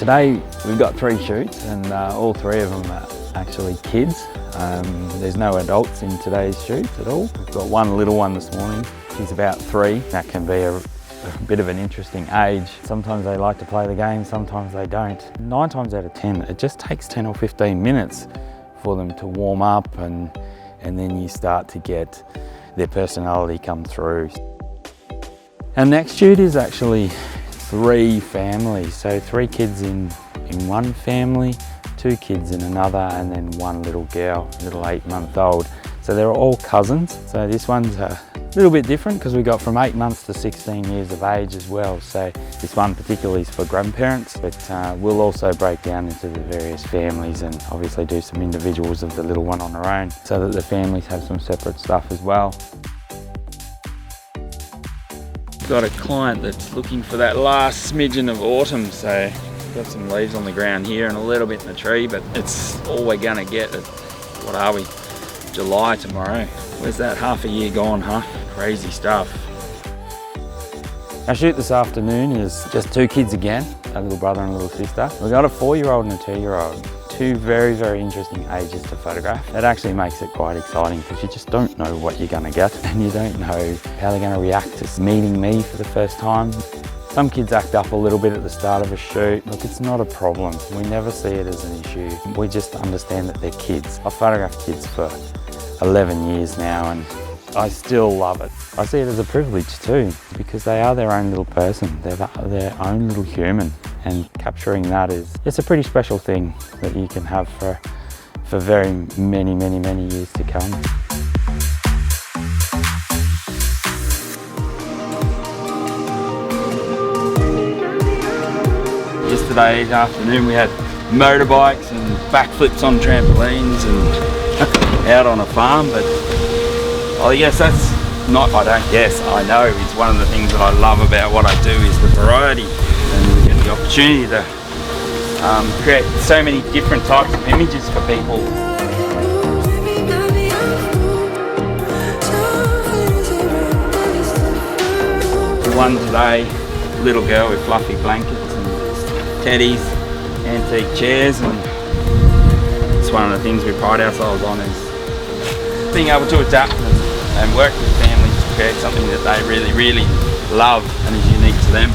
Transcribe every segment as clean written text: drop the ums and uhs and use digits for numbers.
Today we've got 3 shoots and all 3 of them are actually kids. There's no adults in today's shoot at all. We've got one little one this morning. She's about 3. That can be a bit of an interesting age. Sometimes they like to play the game, sometimes they don't. 9 times out of 10, it just takes 10 or 15 minutes for them to warm up and then you start to get their personality come through. Our next shoot is actually 3 families. So 3 kids in one family, 2 kids in another, and then 1 little girl, little 8-month-old. So they're all cousins. So this one's a little bit different because we got from 8 months to 16 years of age as well. So this one particularly is for grandparents, but we'll also break down into the various families and obviously do some individuals of the little one on their own so that the families have some separate stuff as well. Got a client that's looking for that last smidgen of autumn, so got some leaves on the ground here and a little bit in the tree, but it's all we're gonna get at, what are we, July tomorrow. Where's that half a year gone, huh? Crazy stuff. Our shoot this afternoon is just 2 kids again, a little brother and a little sister. We've got a 4-year-old and a 2-year-old. 2 very, very interesting ages to photograph. That actually makes it quite exciting because you just don't know what you're gonna get and you don't know how they're gonna react to meeting me for the first time. Some kids act up a little bit at the start of a shoot. Look, it's not a problem. We never see it as an issue. We just understand that they're kids. I've photographed kids for 11 years now and I still love it. I see it as a privilege too because they are their own little person. They're their own little human. And capturing that it's a pretty special thing that you can have for very many, many, many years to come. Yesterday afternoon we had motorbikes and backflips on trampolines and out on a farm, but I guess that's not, I know it's one of the things that I love about what I do is the variety. And we get the opportunity to create so many different types of images for people. One today, little girl with fluffy blankets and teddies, antique chairs, and it's one of the things we pride ourselves on is being able to adapt and work with families to create something that they really, really love and is unique to them.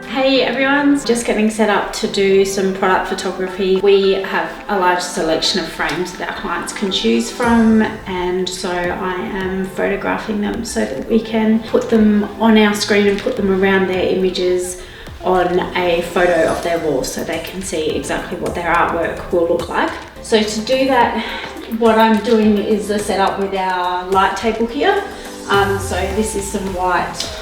Hey everyone, just getting set up to do some product photography. We have a large selection of frames that our clients can choose from, and so I am photographing them so that we can put them on our screen and put them around their images on a photo of their wall so they can see exactly what their artwork will look like. So to do that, what I'm doing is a setup with our light table here. So this is some white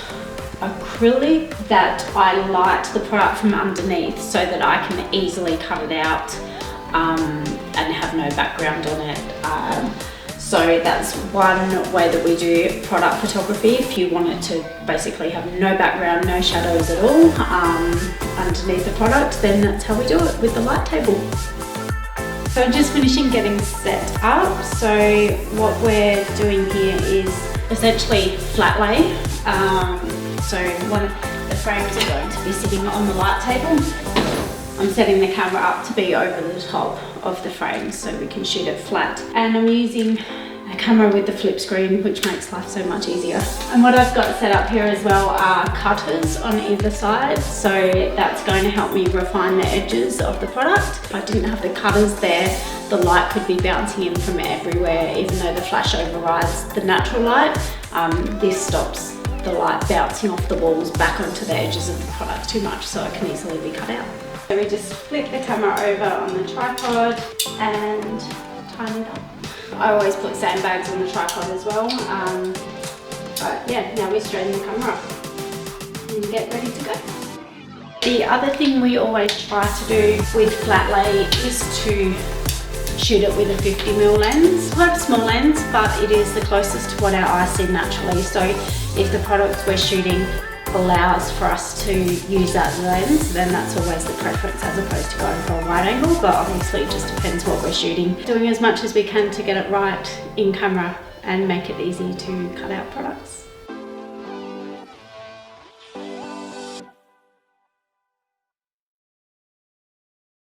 acrylic that I light the product from underneath so that I can easily cut it out and have no background on it. So that's one way that we do product photography. If you want it to basically have no background, no shadows at all underneath the product, then that's how we do it with the light table. So I'm just finishing getting set up. So what we're doing here is essentially flat lay. So one of the frames are going to be sitting on the light table. I'm setting the camera up to be over the top of the frame so we can shoot it flat. And I'm using a camera with the flip screen, which makes life so much easier. And what I've got set up here as well are cutters on either side. So that's going to help me refine the edges of the product. If I didn't have the cutters there, the light could be bouncing in from everywhere, even though the flash overrides the natural light. This stops the light bouncing off the walls back onto the edges of the product too much, so it can easily be cut out. So we just flip the camera over on the tripod and tighten it up. I always put sandbags on the tripod as well, but yeah, now we straighten the camera up and get ready to go. The other thing we always try to do with Flatlay is to shoot it with a 50mm lens. Quite a small lens, but it is the closest to what our eyes see naturally. So if the product we're shooting allows for us to use that lens, then that's always the preference as opposed to going for a wide angle, but obviously it just depends what we're shooting. Doing as much as we can to get it right in camera and make it easy to cut out products.